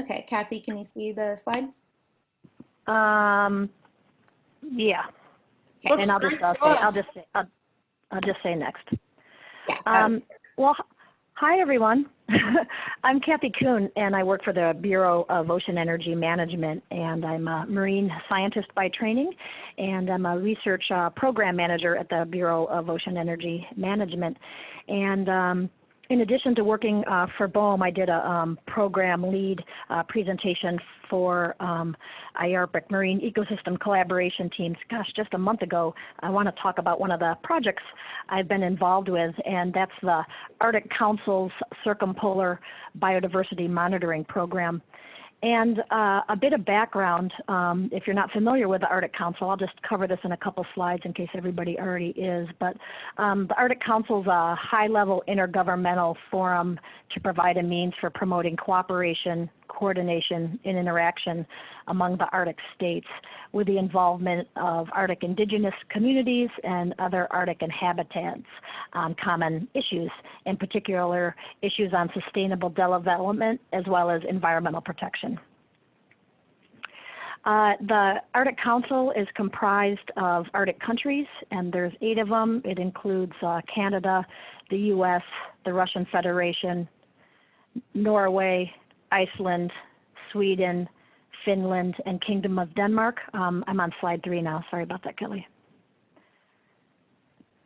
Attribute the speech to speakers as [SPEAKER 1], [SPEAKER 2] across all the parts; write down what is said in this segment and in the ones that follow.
[SPEAKER 1] Okay, Kathy, can you see the slides?
[SPEAKER 2] Yeah.
[SPEAKER 1] Okay.
[SPEAKER 2] And I'll just say next.
[SPEAKER 1] Yeah.
[SPEAKER 2] Well, hi everyone. I'm Kathy Kuhn, and I work for the Bureau of Ocean Energy Management, and I'm a marine scientist by training, and I'm a research program manager at the Bureau of Ocean Energy Management. And in addition to working for BOEM, I did a program lead presentation for IARPC Marine Ecosystem Collaboration Teams. Gosh, just a month ago. I want to talk about one of the projects I've been involved with, and that's the Arctic Council's Circumpolar Biodiversity Monitoring Program. And a bit of background, if you're not familiar with the Arctic Council, I'll just cover this in a couple slides in case everybody already is, but the Arctic Council is a high-level intergovernmental forum to provide a means for promoting cooperation, coordination, and interaction among the Arctic states with the involvement of Arctic indigenous communities and other Arctic inhabitants on common issues, in particular issues on sustainable development as well as environmental protection. The Arctic Council is comprised of Arctic countries, and there's 8 of them. It includes Canada, the U.S., the Russian Federation, Norway, Iceland, Sweden, Finland, and Kingdom of Denmark. I'm on slide 3 now. Sorry about that, Kelly.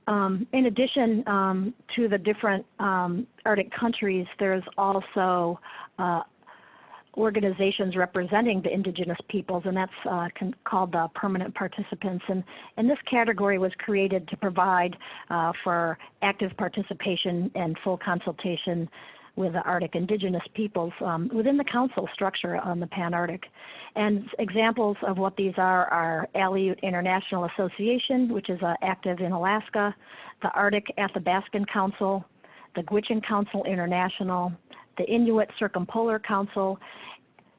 [SPEAKER 2] In addition to the different Arctic countries, there's also organizations representing the indigenous peoples, and that's called the permanent participants. And this category was created to provide for active participation and full consultation with the Arctic indigenous peoples within the council structure on the Pan-Arctic. And examples of what these are Aleut International Association, which is active in Alaska, the Arctic Athabascan Council, the Gwich'in Council International, the Inuit Circumpolar Council,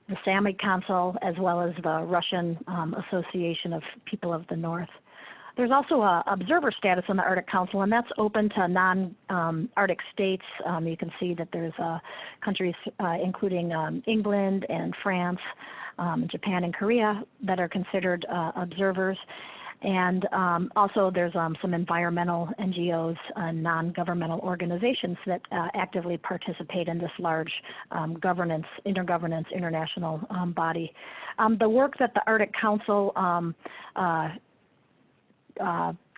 [SPEAKER 2] the Sami Council, as well as the Russian Association of People of the North. There's also an observer status in the Arctic Council, and that's open to non-Arctic states. You can see that there's countries including England and France, Japan and Korea that are considered observers. And also there's some environmental NGOs and non-governmental organizations that actively participate in this large intergovernance international body. The work that the Arctic Council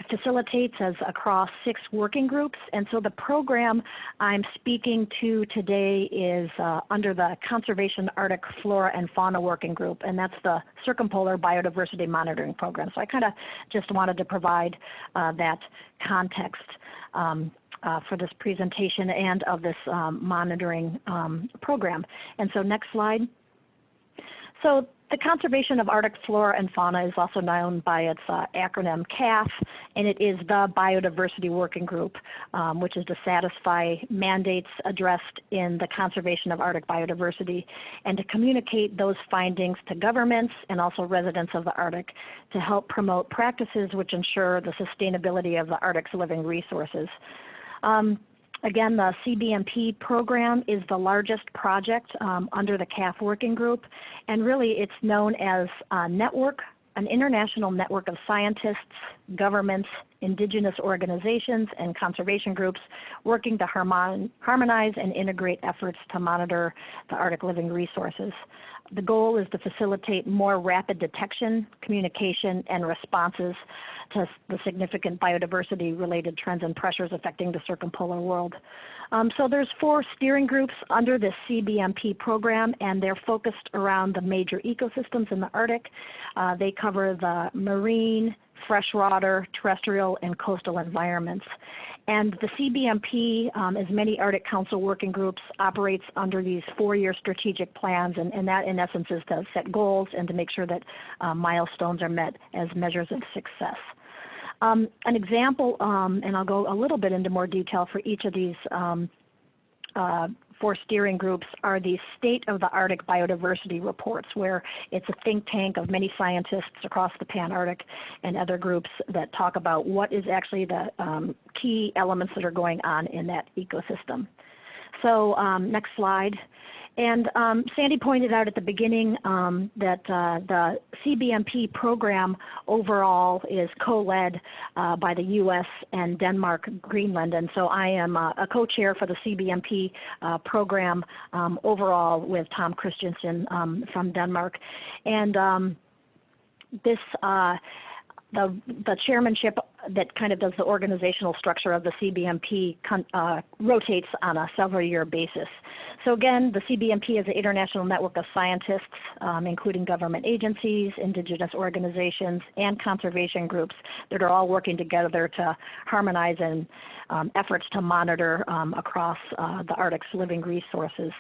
[SPEAKER 2] facilitates as across 6 working groups, and so the program I'm speaking to today is under the Conservation Arctic Flora and Fauna Working Group, and that's the Circumpolar Biodiversity Monitoring Program. So I kind of just wanted to provide that context for this presentation and of this monitoring program. And so next slide. So the conservation of Arctic flora and fauna is also known by its acronym CAF, and it is the Biodiversity Working Group, which is to satisfy mandates addressed in the conservation of Arctic biodiversity and to communicate those findings to governments and also residents of the Arctic to help promote practices which ensure the sustainability of the Arctic's living resources. Again, the CBMP program is the largest project under the CAF working group, and really it's known as a network, an international network of scientists, governments, indigenous organizations, and conservation groups working to harmonize and integrate efforts to monitor the Arctic living resources. The goal is to facilitate more rapid detection, communication, and responses to the significant biodiversity-related trends and pressures affecting the circumpolar world. So there's 4 steering groups under this CBMP program, and they're focused around the major ecosystems in the Arctic. They cover the marine, freshwater, terrestrial, and coastal environments. And the CBMP, as many Arctic Council working groups, operates under these 4-year strategic plans, and that in essence is to set goals and to make sure that milestones are met as measures of success. An example, and I'll go a little bit into more detail for each of these 4 steering groups, are the State of the Arctic Biodiversity Reports, where it's a think tank of many scientists across the Pan-Arctic and other groups that talk about what is actually the key elements that are going on in that ecosystem. So next slide. And Sandy pointed out at the beginning that the CBMP program overall is co-led by the U.S. and Denmark, Greenland, and so I am a co-chair for the CBMP program overall with Tom Christensen from Denmark. And this the chairmanship that kind of does the organizational structure of the CBMP rotates on a several-year basis. So again, the CBMP is an international network of scientists, including government agencies, indigenous organizations, and conservation groups that are all working together to harmonize in efforts to monitor across the Arctic's living resources.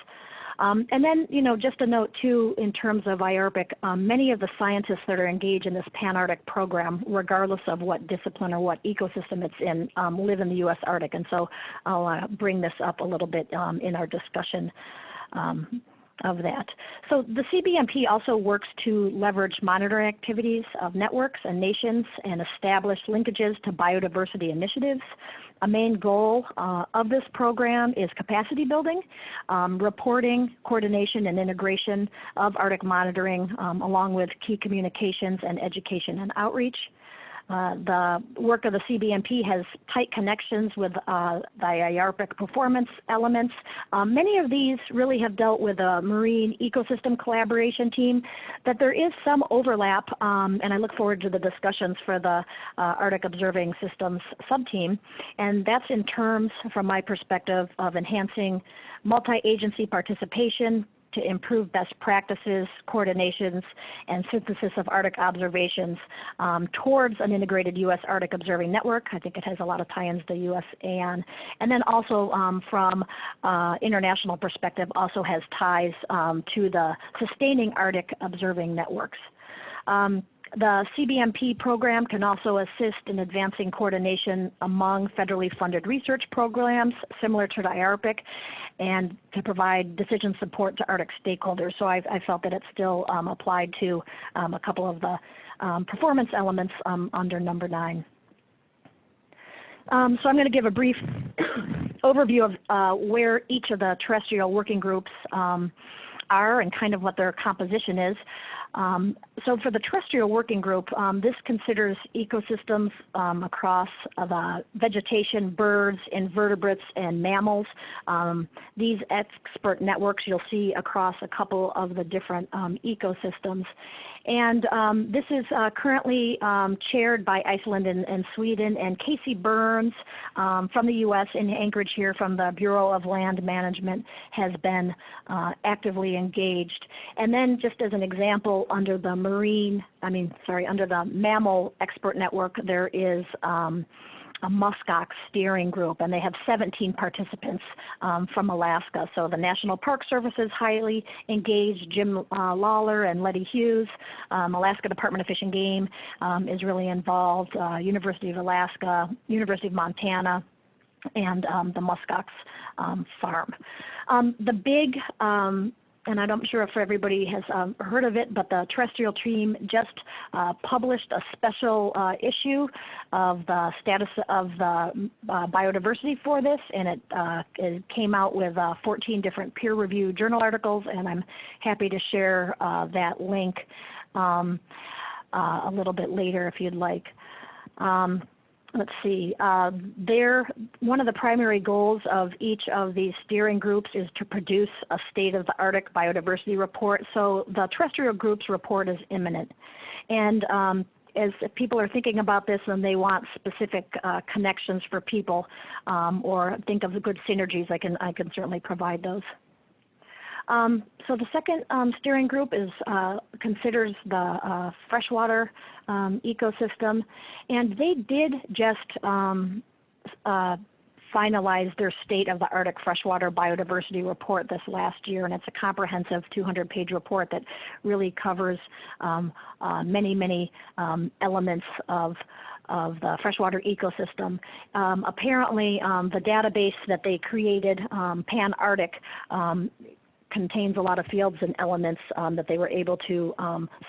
[SPEAKER 2] And then, just a note too, in terms of IARPC, many of the scientists that are engaged in this Pan-Arctic program, regardless of what discipline or what ecosystem it's in, live in the U.S. Arctic. And so I'll bring this up a little bit in our discussion of that. So the CBMP also works to leverage monitoring activities of networks and nations and establish linkages to biodiversity initiatives. A main goal of this program is capacity building, reporting, coordination, and integration of Arctic monitoring, along with key communications and education and outreach. The work of the CBMP has tight connections with the IARPC performance elements. Many of these really have dealt with a marine ecosystem collaboration team, but there is some overlap, and I look forward to the discussions for the Arctic Observing Systems subteam, and that's in terms, from my perspective, of enhancing multi-agency participation, to improve best practices, coordinations, and synthesis of Arctic observations towards an integrated U.S. Arctic Observing Network. I think it has a lot of tie-ins to USAN. And then also from international perspective, also has ties to the sustaining Arctic observing networks. The CBMP program can also assist in advancing coordination among federally funded research programs similar to the IARPC and to provide decision support to Arctic stakeholders. So I felt that it still applied to a couple of the performance elements under number 9. So I'm going to give a brief overview of where each of the terrestrial working groups are and kind of what their composition is. So for the terrestrial working group, this considers ecosystems across the vegetation, birds, invertebrates, and mammals. These expert networks you'll see across a couple of the different ecosystems. And this is currently chaired by Iceland and Sweden, and Casey Burns from the U.S. in Anchorage here from the Bureau of Land Management has been actively engaged. And then just as an example, under the under the mammal expert network, there is a muskox steering group, and they have 17 participants from Alaska. So the National Park Service is highly engaged. Jim Lawler and Letty Hughes, Alaska Department of Fish and Game is really involved, University of Alaska, University of Montana, and the muskox farm. The big and I'm not sure if everybody has heard of it, but the terrestrial team just published a special issue of the status of the biodiversity for this, and it came out with 14 different peer-reviewed journal articles, and I'm happy to share that link a little bit later if you'd like. Let's see, one of the primary goals of each of these steering groups is to produce a State of the Arctic Biodiversity Report. So the terrestrial group's report is imminent. And as people are thinking about this and they want specific connections for people or think of the good synergies, I can certainly provide those. So the second steering group considers the freshwater ecosystem, and they did just finalize their State of the Arctic Freshwater Biodiversity Report this last year, and it's a comprehensive 200-page report that really covers many elements of the freshwater ecosystem. Apparently, the database that they created, Pan-Arctic, contains a lot of fields and elements that they were able to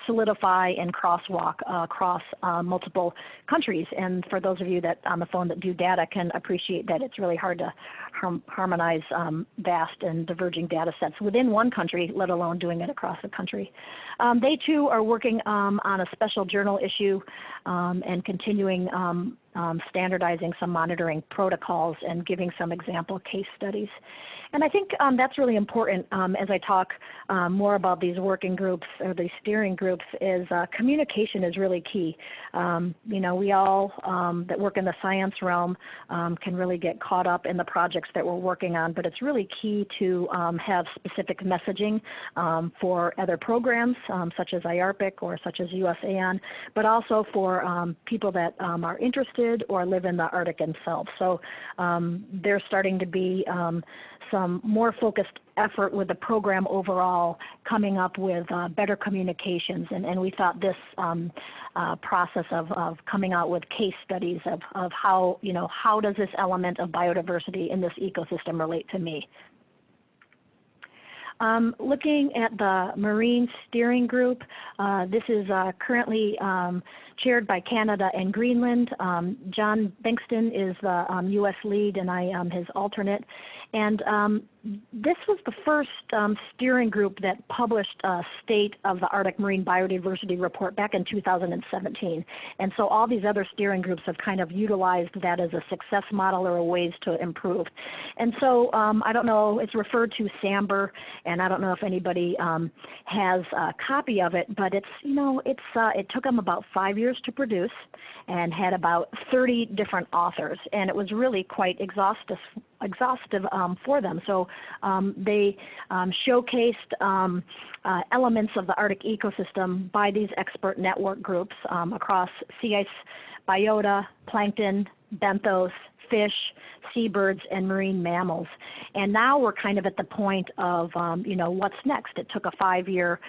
[SPEAKER 2] solidify and crosswalk across multiple countries. And for those of you that on the phone that do data can appreciate that it's really hard to harmonize vast and diverging data sets within one country, let alone doing it across the country. They too are working on a special journal issue and continuing standardizing some monitoring protocols and giving some example case studies. And I think that's really important as I talk more about these working groups or these steering groups is communication is really key. You know, we all that work in the science realm can really get caught up in the projects that we're working on, but it's really key to have specific messaging for other programs such as IARPC or such as USAN, but also for people that are interested or live in the Arctic themselves. So there's starting to be some more focused effort with the program overall coming up with better communications. And we thought this process of coming out with case studies of how, you know, how does this element of biodiversity in this ecosystem relate to me? Looking at the Marine Steering Group, this is currently chaired by Canada and Greenland. John Bankston is the U.S. lead, and I am his alternate. And this was the first steering group that published a State of the Arctic Marine Biodiversity Report back in 2017. And so all these other steering groups have kind of utilized that as a success model or ways to improve. And so I don't know, it's referred to SAMBR, and I don't know if anybody has a copy of it, but it's, you know, it took them about 5 years to produce and had about 30 different authors, and it was really quite exhaustive for them. So they showcased elements of the Arctic ecosystem by these expert network groups across sea ice, biota, plankton, benthos, fish, seabirds, and marine mammals. And now we're kind of at the point of, you know, what's next? It took a 5-year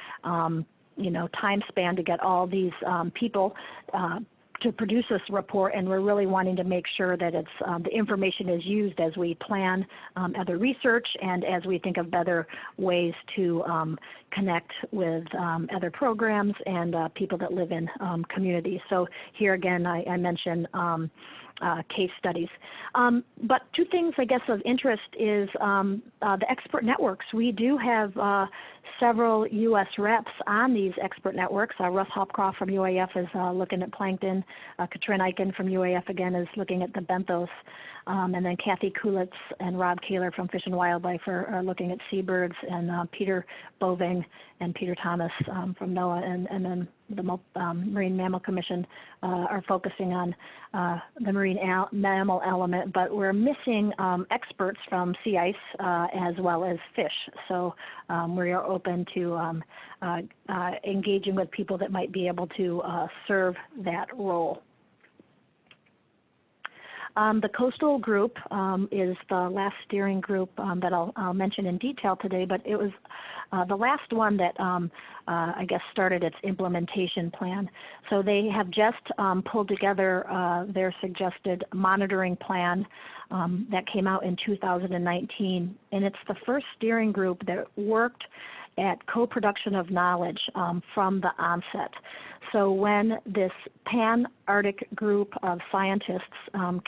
[SPEAKER 2] you know, time span to get all these people to produce this report, and we're really wanting to make sure that it's the information is used as we plan other research and as we think of better ways to connect with other programs and people that live in communities. So here again, I mentioned case studies. But two things, I guess, of interest is the expert networks. We do have several U.S. reps on these expert networks. Russ Hopcroft from UAF is looking at plankton. Katrin Eichen from UAF, again, is looking at the benthos. And then Kathy Kulitz and Rob Kaler from Fish and Wildlife are looking at seabirds, and Peter Boving and Peter Thomas from NOAA, and then the Marine Mammal Commission are focusing on the marine mammal element, but we're missing experts from sea ice as well as fish. So we are open to engaging with people that might be able to serve that role. The Costal Group is the last steering group that I'll mention in detail today, but it was the last one that I guess started its implementation plan. So they have just pulled together their suggested monitoring plan that came out in 2019, and it's the first steering group that worked at co-production of knowledge from the onset. So when this pan-Arctic group of scientists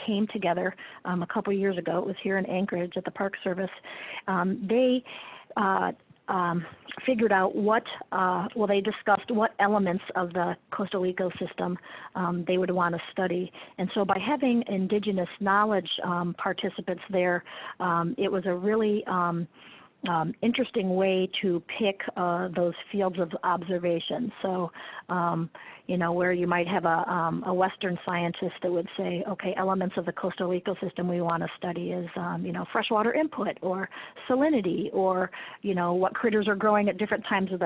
[SPEAKER 2] came together a couple years ago, it was here in Anchorage at the Park Service, they figured out what, they discussed what elements of the coastal ecosystem they would want to study. And so by having indigenous knowledge participants there, it was a really interesting way to pick those fields of observation. So, you know, where you might have a Western scientist that would say, okay, elements of the coastal ecosystem we want to study is, you know, freshwater input or salinity, or, you know, what critters are growing at different times of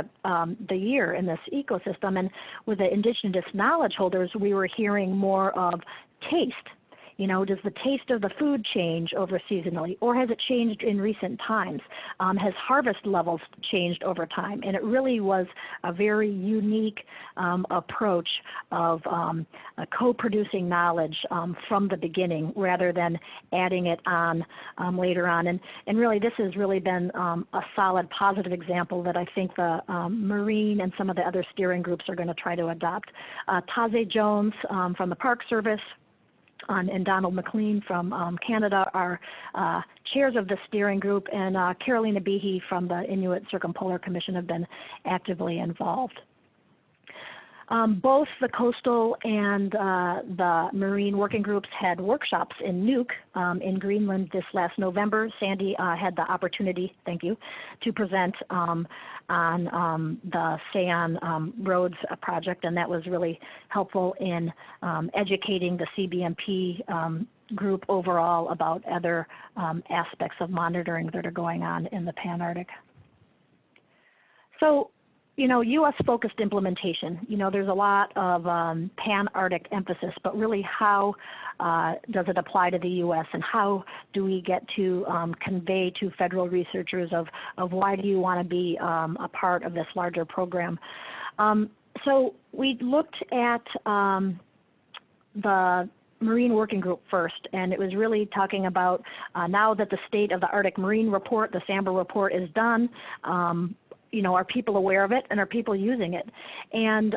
[SPEAKER 2] the year in this ecosystem. And with the indigenous knowledge holders, we were hearing more of taste Does the taste of the food change over seasonally, or has it changed in recent times? Has harvest levels changed over time? And it really was a very unique approach of co-producing knowledge from the beginning rather than adding it on later on. And really, this has really been a solid, positive example that I think the Marine and some of the other steering groups are going to try to adopt. Taze Jones from the Park Service and Donald McLean from Canada are chairs of the steering group, and Carolina Behe from the Inuit Circumpolar Commission have been actively involved. Both the coastal and the marine working groups had workshops in Nuuk in Greenland this last November. Sandy had the opportunity, thank you, to present on the Stay On Roads project, and that was really helpful in educating the CBMP group overall about other aspects of monitoring that are going on in the Pan-Arctic. So, U.S.-focused implementation. There's a lot of Pan-Arctic emphasis, but really how does it apply to the U.S. and how do we get to convey to federal researchers of why do you want to be a part of this larger program? So we looked at the Marine Working Group first, and it was really talking about now that the State of the Arctic Marine Report, the SAMBR report, is done, are people aware of it and are people using it? And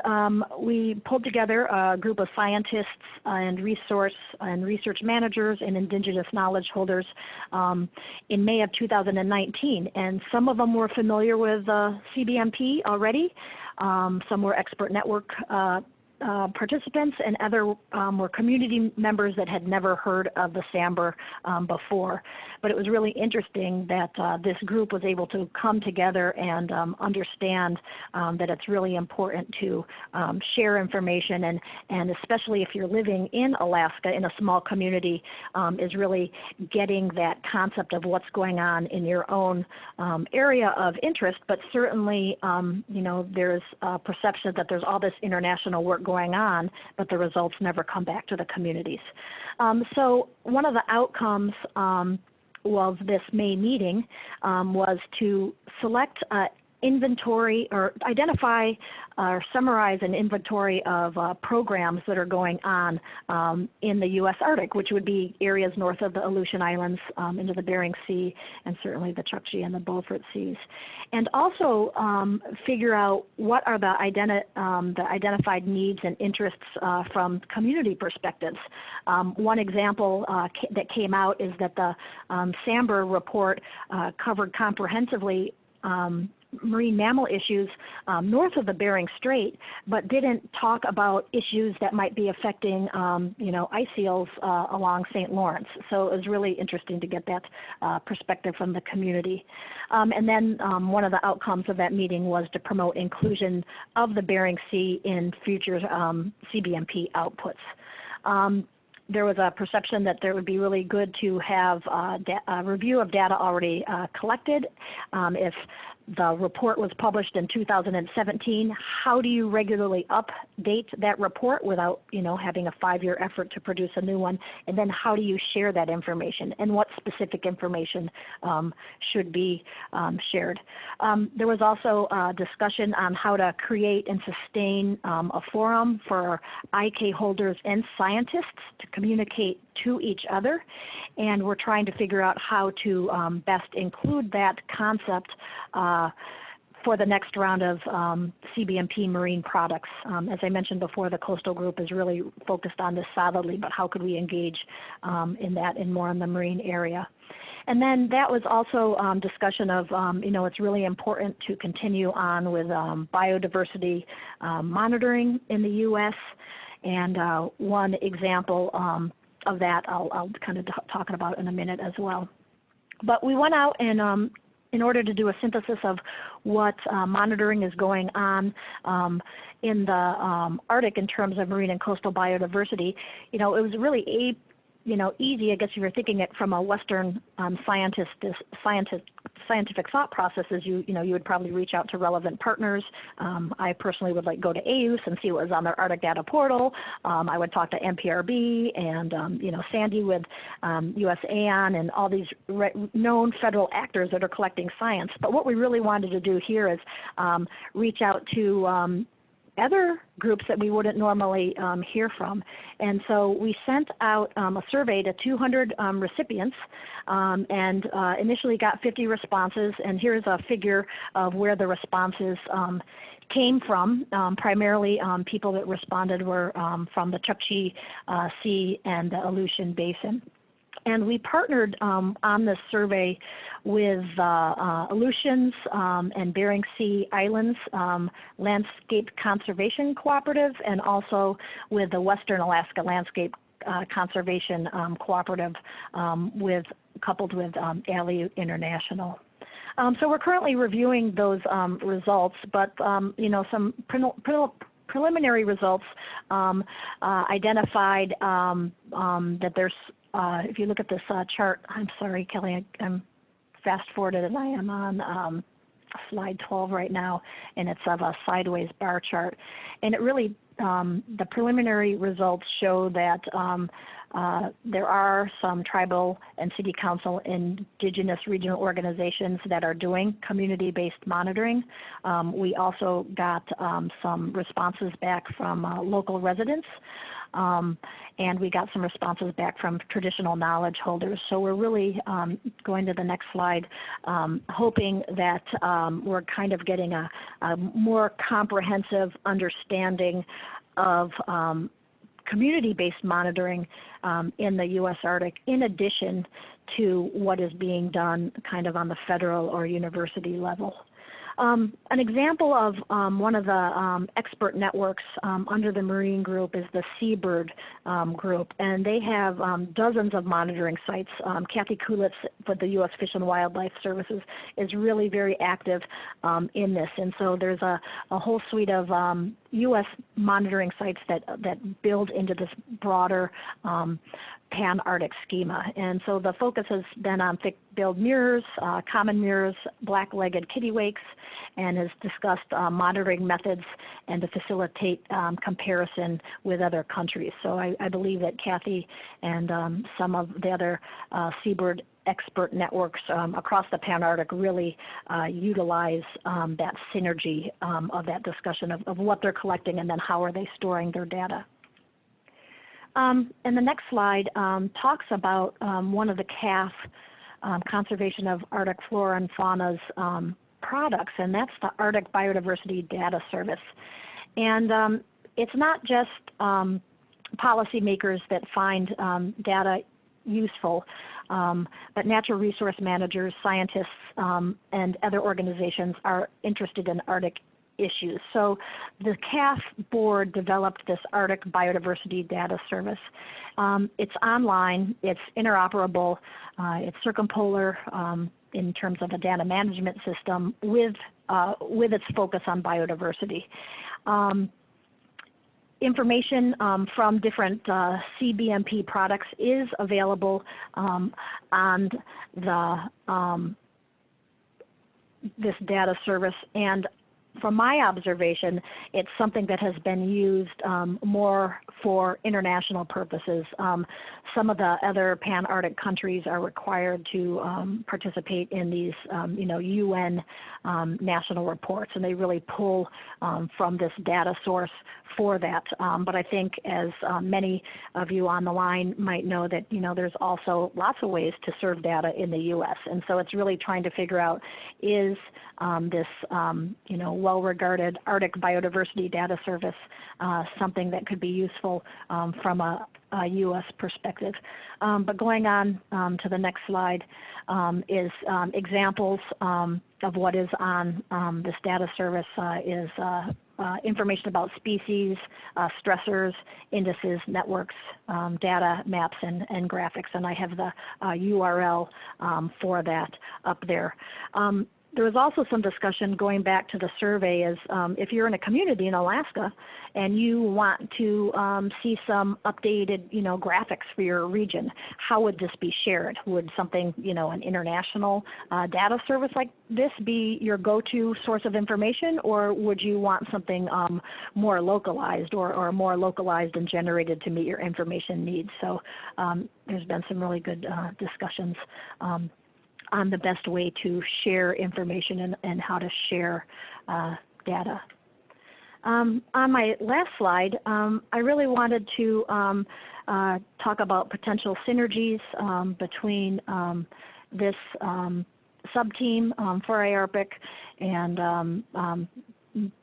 [SPEAKER 2] we pulled together a group of scientists and research managers and indigenous knowledge holders in May of 2019. And some of them were familiar with CBMP already. Some were expert network participants, and other were community members that had never heard of the SAMBR before. But it was really interesting that this group was able to come together and understand that it's really important to share information, and especially if you're living in Alaska in a small community, is really getting that concept of what's going on in your own area of interest. But certainly, there's a perception that there's all this international work going on, but the results never come back to the communities. So one of the outcomes of this May meeting was to select inventory or identify or summarize an inventory of programs that are going on in the U.S. Arctic, which would be areas north of the Aleutian Islands into the Bering Sea, and certainly the Chukchi and the Beaufort Seas. And also figure out what are the identified needs and interests from community perspectives. One example that came out is that the SAMBR report covered comprehensively marine mammal issues north of the Bering Strait, but didn't talk about issues that might be affecting, ice seals along St. Lawrence. So it was really interesting to get that perspective from the community. And then one of the outcomes of that meeting was to promote inclusion of the Bering Sea in future CBMP outputs. There was a perception that there would be really good to have a review of data already collected. If the report was published in 2017, how do you regularly update that report without, having a 5-year effort to produce a new one? And then how do you share that information, and what specific information should be shared? There was also a discussion on how to create and sustain a forum for IK holders and scientists to communicate to each other, and we're trying to figure out how to best include that concept for the next round of CBMP marine products. As I mentioned before, the Coastal Group is really focused on this solidly, but how could we engage in that and more in the marine area? And then that was also discussion of, it's really important to continue on with biodiversity monitoring in the U.S. And one example of that I'll kind of talk about in a minute as well. But we went out and in order to do a synthesis of what monitoring is going on in the Arctic in terms of marine and coastal biodiversity, it was really easy, I guess, if you're thinking it from a Western scientist scientific thought process is you would probably reach out to relevant partners. I personally would go to AUS and see what was on their Arctic data portal. I would talk to NPRB and Sandy with USAN and all these known federal actors that are collecting science. But what we really wanted to do here is reach out to other groups that we wouldn't normally hear from. And so we sent out a survey to 200 recipients and initially got 50 responses. And here's a figure of where the responses came from. Primarily people that responded were from the Chukchi Sea and the Aleutian Basin. And we partnered on this survey with Aleutians and Bering Sea Islands Landscape Conservation Cooperative, and also with the Western Alaska Landscape Conservation Cooperative, coupled with ALI International. So we're currently reviewing those results, but some preliminary results identified that there's if you look at this chart, I'm sorry, Kelly, I'm fast forwarded and I am on slide 12 right now, and it's of a sideways bar chart. And it really, the preliminary results show that there are some tribal and city council indigenous regional organizations that are doing community-based monitoring. We also got some responses back from local residents. And we got some responses back from traditional knowledge holders. So we're really going to the next slide, hoping that we're kind of getting a more comprehensive understanding of community-based monitoring in the U.S. Arctic, in addition to what is being done kind of on the federal or university level. An example of one of the expert networks under the Marine Group is the Seabird Group, and they have dozens of monitoring sites. Kathy Kulitz with the U.S. Fish and Wildlife Services is really very active in this, and so there's a whole suite of U.S. monitoring sites that build into this broader Pan-Arctic schema. And so the focus has been on thick-billed mirrors, common mirrors, black-legged kittiwakes, and has discussed monitoring methods and to facilitate comparison with other countries. So I believe that Kathy and some of the other Seabird expert networks across the Pan-Arctic really utilize that synergy of that discussion of what they're collecting and then how are they storing their data. And the next slide talks about one of the CAF, Conservation of Arctic Flora and Fauna's products, and that's the Arctic Biodiversity Data Service. And it's not just policymakers that find data useful, but natural resource managers, scientists, and other organizations are interested in Arctic issues. So the CAF board developed this Arctic Biodiversity Data Service. It's online, it's interoperable, it's circumpolar in terms of a data management system with its focus on biodiversity. Information from different CBMP products is available on the this data service, and from my observation, it's something that has been used more for international purposes. Some of the other Pan-Arctic countries are required to participate in these, UN national reports, and they really pull from this data source for that. But I think, as many of you on the line might know, that there's also lots of ways to serve data in the U.S. And so it's really trying to figure out, is this well-regarded Arctic Biodiversity Data Service something that could be useful from a U.S. perspective. But going on to the next slide is examples of what is on this data service is information about species, stressors, indices, networks, data, maps, and graphics. And I have the URL for that up there. there was also some discussion going back to the survey is if you're in a community in Alaska and you want to see some updated, graphics for your region, how would this be shared? Would something, an international data service like this be your go-to source of information, or would you want something more localized or more localized and generated to meet your information needs? So there's been some really good discussions on the best way to share information and how to share data. On my last slide, I really wanted to talk about potential synergies between this sub-team for IARPC and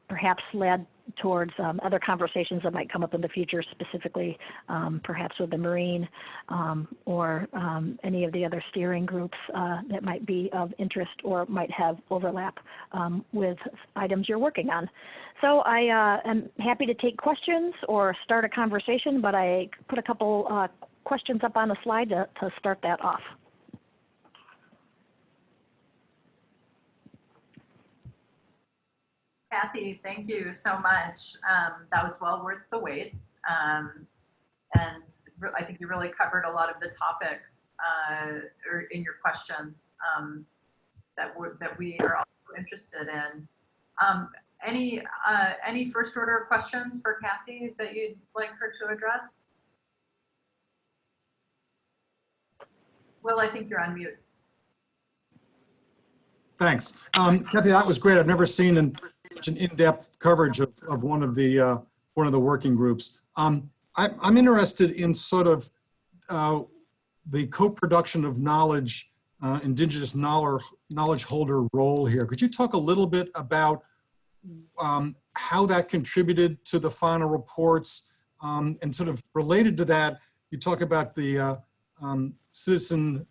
[SPEAKER 2] perhaps led towards other conversations that might come up in the future, specifically perhaps with the Marine or any of the other steering groups that might be of interest or might have overlap with items you're working on. So I am happy to take questions or start a conversation, but I put a couple questions up on the slide to start that off.
[SPEAKER 3] Kathy, thank you so much. That was well worth the wait. And I think you really covered a lot of the topics in your questions that we are also interested in. Any first order questions for Kathy that you'd like her to address? Will, I think you're on mute.
[SPEAKER 4] Thanks. Kathy, that was great. I've never seen such an in-depth coverage of one of the working groups. I'm interested in sort of the co-production of knowledge, indigenous knowledge holder role here. Could you talk a little bit about how that contributed to the final reports, and sort of related to that, you talk about the citizen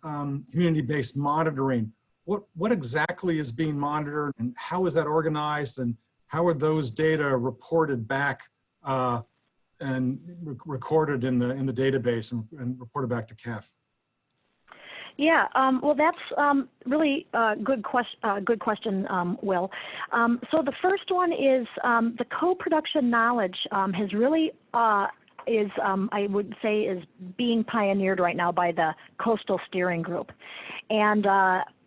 [SPEAKER 4] community-based monitoring. What exactly is being monitored, and how is that organized, and how are those data reported back and recorded in the database and reported back to CAF?
[SPEAKER 2] Yeah, well, that's really a good question, Will. So the first one is the co-production knowledge has really I would say is being pioneered right now by the Coastal Steering Group. And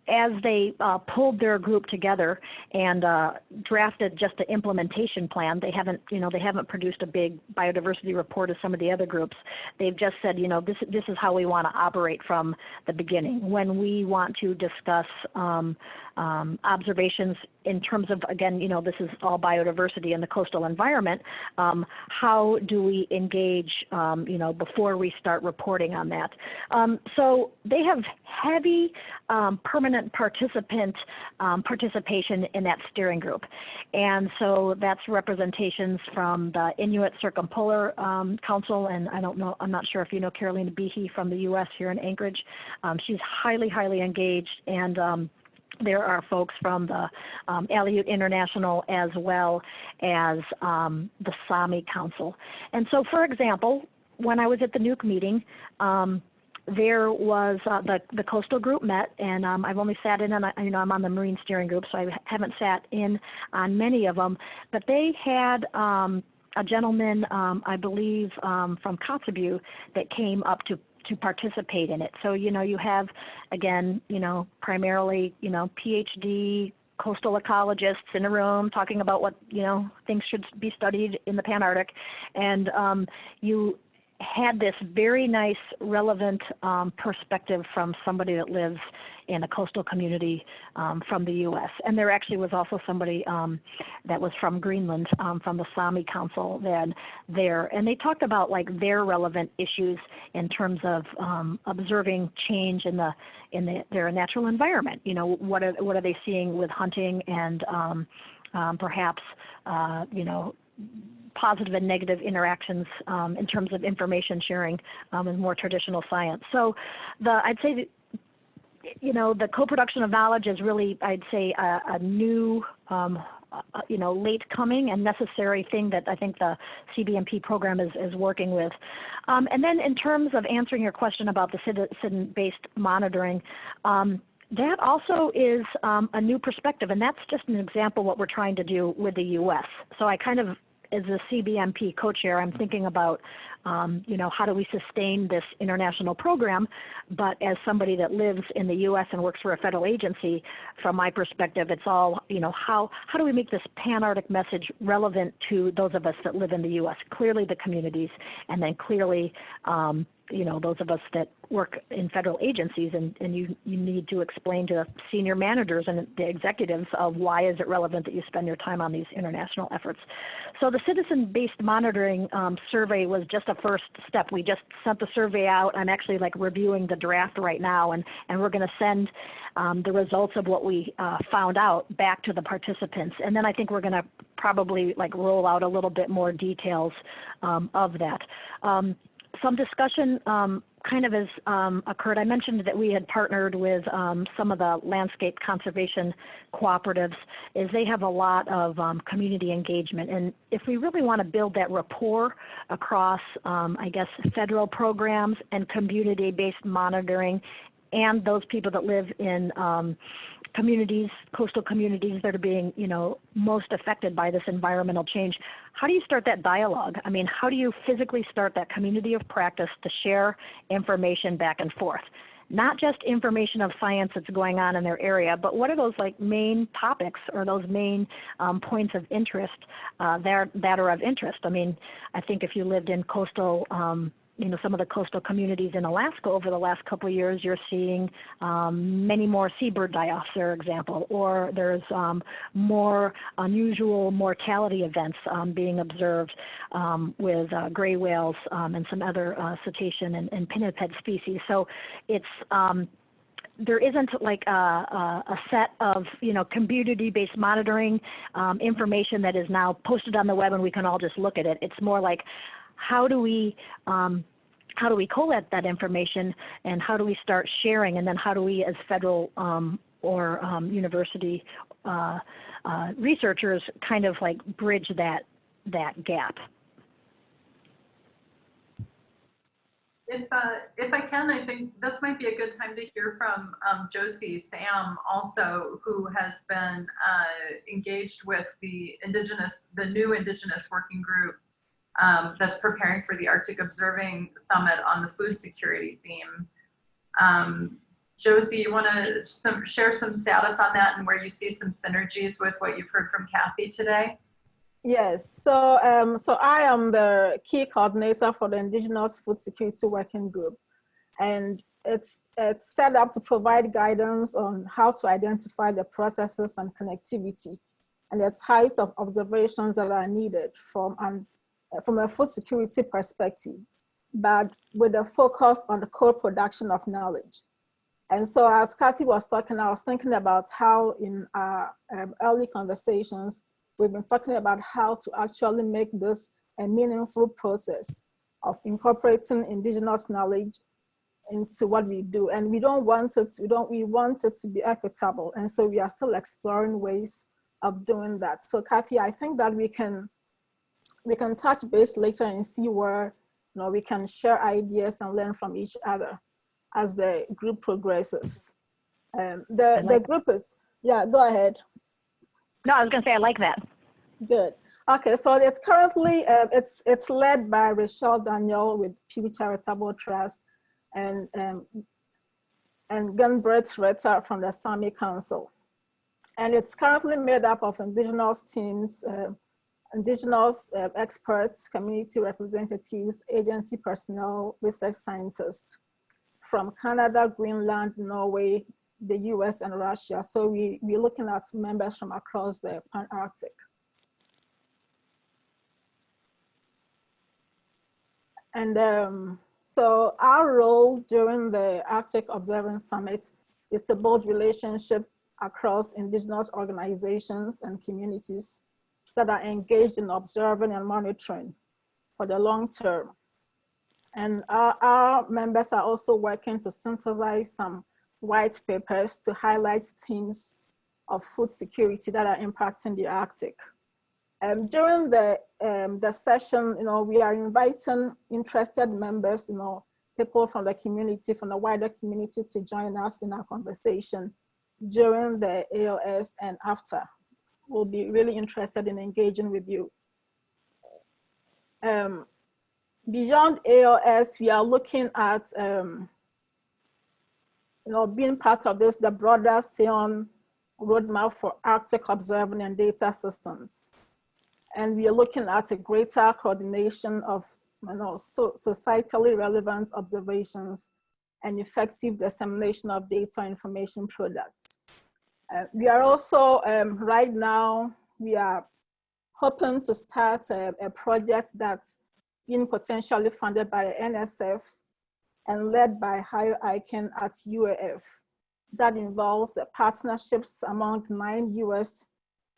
[SPEAKER 2] as they pulled their group together and drafted just the implementation plan, they haven't produced a big biodiversity report as some of the other groups. They've just said, this is how we want to operate from the beginning. When we want to discuss observations in terms of, again, this is all biodiversity in the coastal environment, how do we engage, before we start reporting on that? So they have heavy permanent participation in that steering group. And so that's representations from the Inuit Circumpolar Council, and I'm not sure if you know Carolina Behe from the US here in Anchorage. She's highly, highly engaged, and there are folks from the Aleut International as well as the Sami Council. And so, for example, when I was at the Nuke meeting, there was the Coastal Group met, and I've only sat in, and I'm on the Marine Steering Group, so I haven't sat in on many of them. But they had a gentleman, I believe, from Kotzebue that came up to participate in it. So you have, again, primarily PhD coastal ecologists in a room talking about what things should be studied in the Panarctic, and you had this very nice, relevant perspective from somebody that lives in a coastal community from the U.S. And there actually was also somebody that was from Greenland, from the Sami Council there. And they talked about their relevant issues in terms of observing change in their natural environment. What are they seeing with hunting and perhaps positive and negative interactions in terms of information sharing in more traditional science. So I'd say that, the co-production of knowledge is really, I'd say, a new, late coming and necessary thing that I think the CBMP program is working with. And then in terms of answering your question about the citizen-based monitoring, That also is a new perspective, and that's just an example of what we're trying to do with the U.S. So I kind of, as a CBMP co-chair, I'm thinking about, how do we sustain this international program? But as somebody that lives in the U.S. and works for a federal agency, from my perspective, it's all, how do we make this Pan-Arctic message relevant to those of us that live in the U.S.? Clearly the communities, and then clearly, those of us that work in federal agencies, and you need to explain to senior managers and the executives of why is it relevant that you spend your time on these international efforts. So the citizen-based monitoring survey was just a first step. We just sent the survey out. I'm actually reviewing the draft right now, and we're going to send the results of what we found out back to the participants. And then I think we're going to probably roll out a little bit more details of that. Some discussion kind of has occurred. I mentioned that we had partnered with some of the landscape conservation cooperatives, as they have a lot of community engagement. And if we really want to build that rapport across, federal programs and community-based monitoring, and those people that live in communities, coastal communities that are being, most affected by this environmental change, how do you start that dialogue? I mean, how do you physically start that community of practice to share information back and forth? Not just information of science that's going on in their area, but what are those main topics or those main points of interest that are of interest? I mean, I think if you lived in coastal some of the coastal communities in Alaska over the last couple of years, you're seeing many more seabird die-offs, for example, or there's more unusual mortality events being observed with gray whales and some other cetacean and pinniped species. So it's there isn't a set of community-based monitoring information that is now posted on the web and we can all just look at it. It's more like, how do we collect that information, and how do we start sharing, and then how do we as federal or university researchers kind of bridge that gap?
[SPEAKER 3] If I can, I think this might be a good time to hear from Josie Sam also, who has been engaged with the new Indigenous working group that's preparing for the Arctic Observing Summit on the food security theme. Josie, you want to share some status on that and where you see some synergies with what you've heard from Kathy today?
[SPEAKER 5] Yes, so I am the key coordinator for the Indigenous Food Security Working Group, and it's set up to provide guidance on how to identify the processes and connectivity and the types of observations that are needed from a food security perspective, but with a focus on the co-production of knowledge. And so as Kathy was talking, I was thinking about how in our early conversations, we've been talking about how to actually make this a meaningful process of incorporating Indigenous knowledge into what we do. And we want it to be equitable. And so we are still exploring ways of doing that. So Kathy, I think that we can touch base later and see where we can share ideas and learn from each other as the group progresses. The group is, go ahead.
[SPEAKER 2] No, I was going to say I like that.
[SPEAKER 5] Good. Okay, so it's currently it's led by Rachel Daniel with Pew Charitable Trust and Gunbert Ritter from the Sami Council, and it's currently made up of Indigenous teams. Indigenous experts, community representatives, agency personnel, research scientists from Canada, Greenland, Norway, the US, and Russia. So we're looking at members from across the Pan-Arctic. And so our role during the Arctic Observing Summit is to build relationship across Indigenous organizations and communities that are engaged in observing and monitoring for the long term. And our members are also working to synthesize some white papers to highlight themes of food security that are impacting the Arctic. During the session, we are inviting interested members, people from the community, from the wider community, to join us in our conversation during the AOS and after. We'll be really interested in engaging with you. Beyond AOS, we are looking at being part of this, the broader SEON roadmap for Arctic observing and data systems. And we are looking at a greater coordination of societally relevant observations and effective dissemination of data information products. We are also, right now, we are hoping to start a project that's being potentially funded by the NSF and led by Higher ICANN at UAF. That involves partnerships among 9 US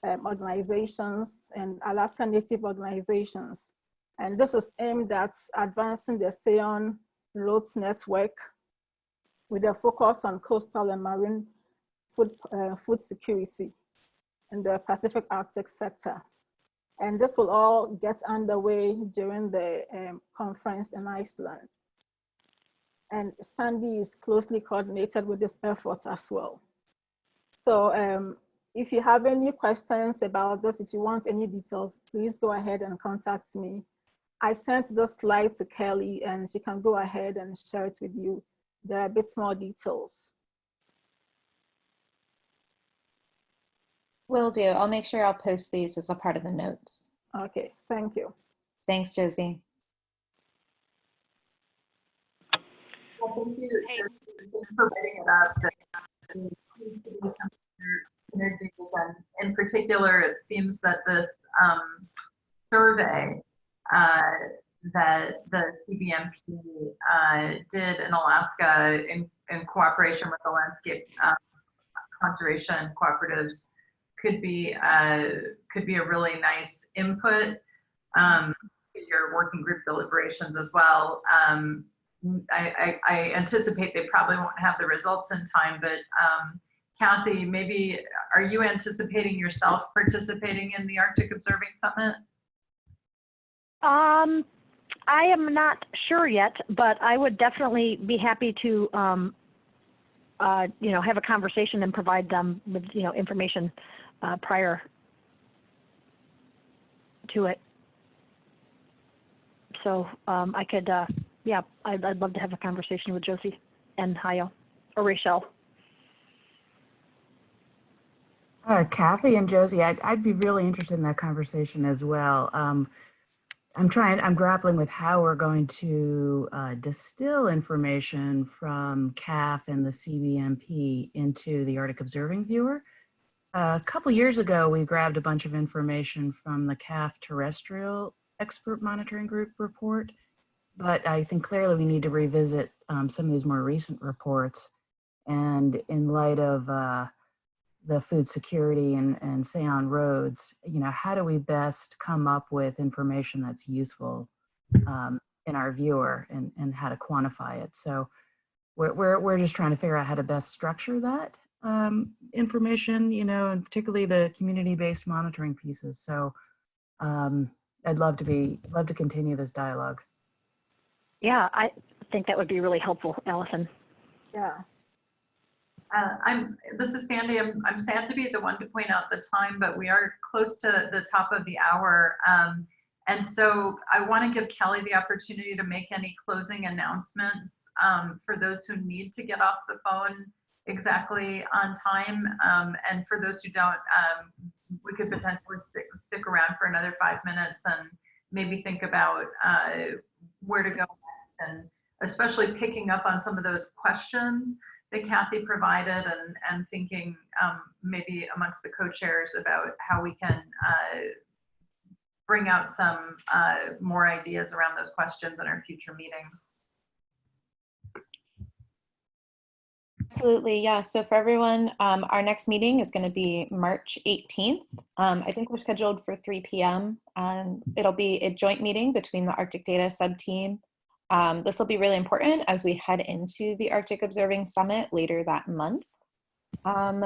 [SPEAKER 5] organizations and Alaska Native organizations. And this is aimed at advancing the SEON roads network with a focus on coastal and marine food security in the Pacific Arctic sector. And this will all get underway during the conference in Iceland. And Sandy is closely coordinated with this effort as well. So if you have any questions about this, if you want any details, please go ahead and contact me. I sent the slide to Kelly and she can go ahead and share it with you. There are a bit more details.
[SPEAKER 1] Will do. I'll make sure I'll post these as a part of the notes.
[SPEAKER 5] Okay, thank you.
[SPEAKER 1] Thanks, Josie.
[SPEAKER 3] Well, thank you. Thanks for writing it up. Synergies, and in particular, it seems that this survey that the CBMP did in Alaska in cooperation with the landscape conservation cooperatives could be a really nice input to your working group deliberations as well. I anticipate they probably won't have the results in time, but Kathy, maybe are you anticipating yourself participating in the Arctic Observing Summit?
[SPEAKER 2] I am not sure yet, but I would definitely be happy to have a conversation and provide them with information prior to it. So I could, yeah, I'd love to have a conversation with Josie and Hayo or Rachel.
[SPEAKER 6] Kathy and Josie, I'd be really interested in that conversation as well. I'm grappling with how we're going to distill information from CAF and the CBMP into the Arctic Observing Viewer. A couple years ago, we grabbed a bunch of information from the CAF Terrestrial Expert Monitoring Group report, but I think clearly we need to revisit some of these more recent reports. And in light of the food security and say on roads, how do we best come up with information that's useful in our viewer and how to quantify it? So we're just trying to figure out how to best structure that information, and particularly the community-based monitoring pieces. So I'd love to continue this dialogue.
[SPEAKER 2] Yeah, I think that would be really helpful, Allison.
[SPEAKER 5] Yeah.
[SPEAKER 3] This is Sandy. I'm sad to be the one to point out the time, but we are close to the top of the hour. And so I want to give Kelly the opportunity to make any closing announcements for those who need to get off the phone exactly on time. And for those who don't, we could potentially stick around for another 5 minutes and maybe think about where to go next, and especially picking up on some of those questions that Kathy provided and thinking maybe amongst the co-chairs about how we can bring out some more ideas around those questions in our future meetings.
[SPEAKER 1] Absolutely, yeah. So for everyone, our next meeting is going to be March 18th. I think we're scheduled for 3 p.m. It'll be a joint meeting between the Arctic Data Sub-Team. This will be really important as we head into the Arctic Observing Summit later that month.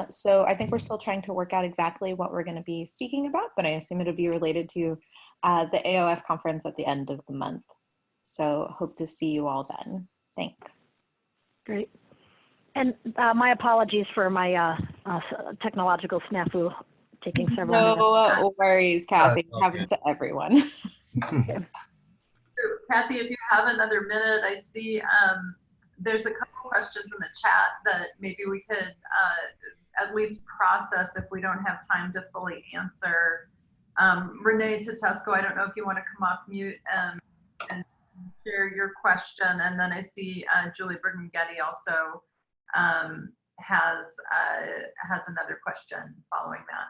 [SPEAKER 1] So I think we're still trying to work out exactly what we're going to be speaking about, but I assume it'll be related to the AOS conference at the end of the month. So hope to see you all then. Thanks.
[SPEAKER 2] Great. And my apologies for my technological snafu taking several minutes.
[SPEAKER 1] No worries, Kathy.
[SPEAKER 7] That's
[SPEAKER 1] It happens to everyone.
[SPEAKER 3] Kathy, if you have another minute, I see there's a couple questions in the chat that maybe we could at least process if we don't have time to fully answer. Renee Tedesco, I don't know if you want to come off mute and share your question. And then I see Julie Brigham-Getty also has another question following that.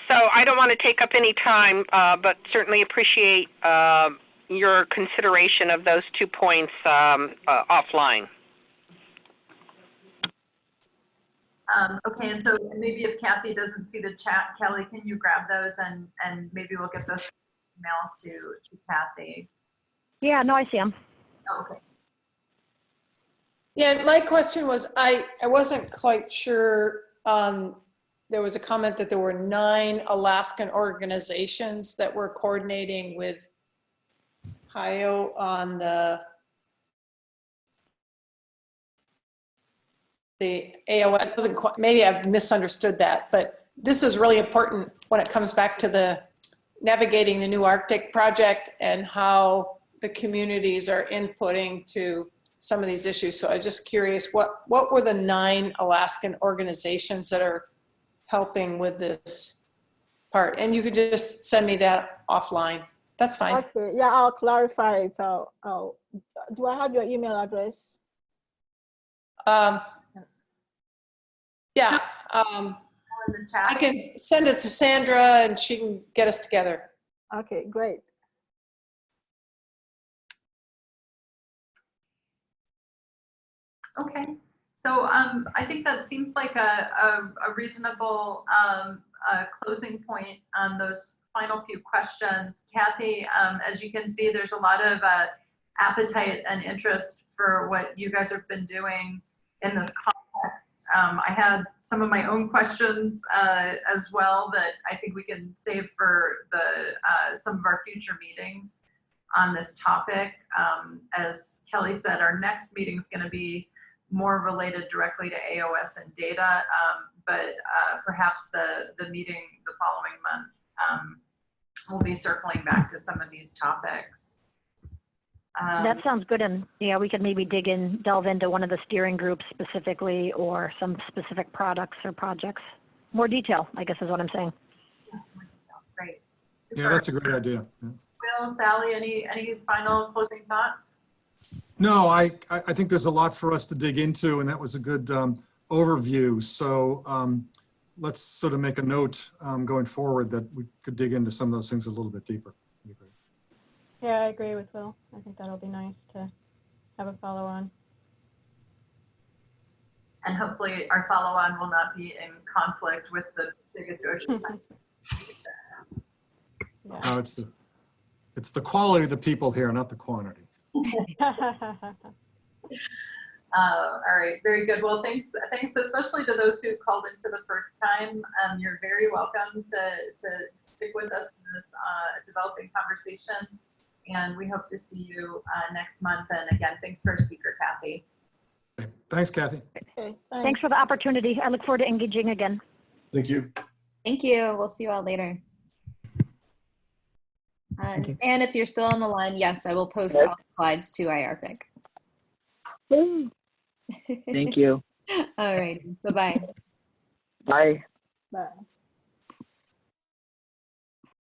[SPEAKER 8] So I don't want to take up any time, but certainly appreciate your consideration of those 2 points offline.
[SPEAKER 3] Okay, and so maybe if Kathy doesn't see the chat, Kelly, can you grab those and maybe we'll get those email to Kathy.
[SPEAKER 2] Yeah, no, I see them.
[SPEAKER 3] Oh, okay.
[SPEAKER 9] Yeah, my question was, I wasn't quite sure. There was a comment that there were 9 Alaskan organizations that were coordinating with HIO on the AOS. It wasn't quite, maybe I've misunderstood that, but this is really important when it comes back to the navigating the new Arctic project and how the communities are inputting to some of these issues. So I was just curious, what were the 9 Alaskan organizations that are helping with this part? And you could just send me that offline. That's fine.
[SPEAKER 5] Okay, yeah, I'll clarify it. Do I have your email address?
[SPEAKER 1] Yeah,
[SPEAKER 3] In the chat.
[SPEAKER 1] I can send it to Sandra and she can get us together.
[SPEAKER 5] Okay, great.
[SPEAKER 3] Okay, so I think that seems like a reasonable closing point on those final few questions. Kathy, as you can see, there's a lot of appetite and interest for what you guys have been doing in this context. I had some of my own questions as well that I think we can save for some of our future meetings on this topic. As Kelly said, our next meeting is going to be more related directly to AOS and data, but perhaps the meeting the following month we'll be circling back to some of these topics.
[SPEAKER 2] That sounds good. And yeah, we could maybe delve into one of the steering groups specifically, or some specific products or projects. More detail, I guess, is what I'm saying.
[SPEAKER 3] Great.
[SPEAKER 4] Yeah, that's a great idea. Yeah.
[SPEAKER 3] Will, Sally, any final closing thoughts?
[SPEAKER 4] No, I think there's a lot for us to dig into, and that was a good overview. So let's sort of make a note going forward that we could dig into some of those things a little bit deeper.
[SPEAKER 10] Yeah, I agree with Will. I think that'll be nice to have a follow-on.
[SPEAKER 3] And hopefully our follow-on will not be in conflict with the biggest ocean.
[SPEAKER 4] Yeah. No, it's the quality of the people here, not the quantity.
[SPEAKER 3] All right, very good. Well, thanks especially to those who called in for the first time. You're very welcome to stick with us in this developing conversation. And we hope to see you next month. And again, thanks for our speaker, Kathy.
[SPEAKER 4] Okay. Thanks, Kathy.
[SPEAKER 5] Okay,
[SPEAKER 2] Thanks for the opportunity. I look forward to engaging again.
[SPEAKER 7] Thank you.
[SPEAKER 1] Thank you. We'll see you all later. And if you're still on the line, yes, I will post all the slides to IRPIC.
[SPEAKER 11] Thank you.
[SPEAKER 1] All right. Bye-bye.
[SPEAKER 11] Bye.
[SPEAKER 5] Bye.